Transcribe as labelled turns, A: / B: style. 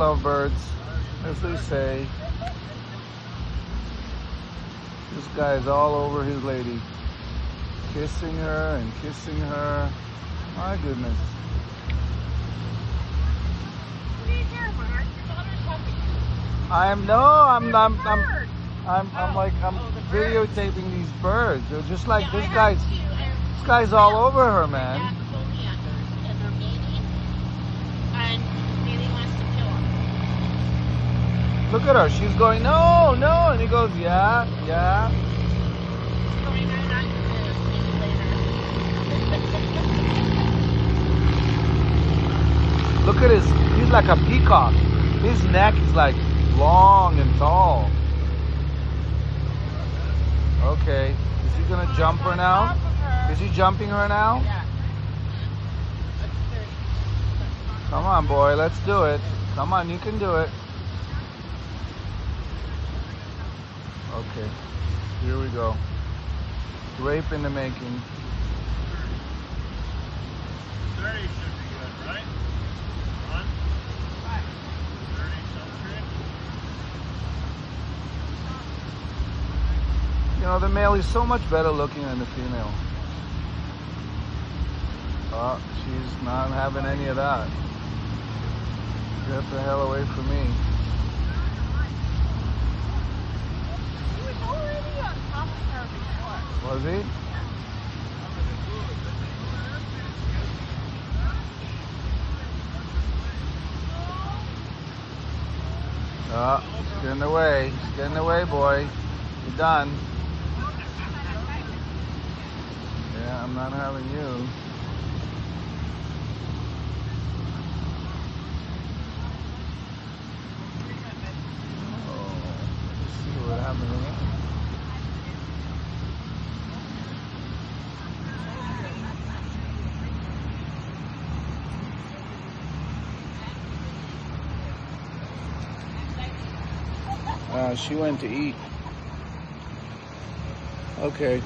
A: lovebirds, as they say. This guy is all over his lady. Kissing her and kissing her. My goodness.
B: What are you doing, Mark? Your daughter's helping you.
A: I'm videotaping these birds. They're just like
B: Yeah,
A: this
B: I have
A: guy's.
B: two,
A: This guy's all over her, man.
B: Dad's oleanders, and they're mating, and Bailey wants to kill them.
A: Look at her. She's going, no, no. And he goes, yeah, yeah.
B: He's going right on to maybe later.
A: Look at he's like a peacock. His neck is like long and tall. Okay. Is he gonna jump her now? Is he jumping her now?
B: Yeah.
A: Come on, boy. Let's do it. Come on, you can do it. Okay. Here we go. Rape in the making.
C: 30 should be good, right? One? 30 sunscreen?
A: You know, the male is so much better looking than the female. Oh, she's not having any of that. Get the hell away from me.
B: He was already on top of her before.
A: Was he? Oh, he's getting away. He's getting away, boy. You're done. Yeah, I'm not having you. Oh, let's see what happened here. She went to eat. Okay.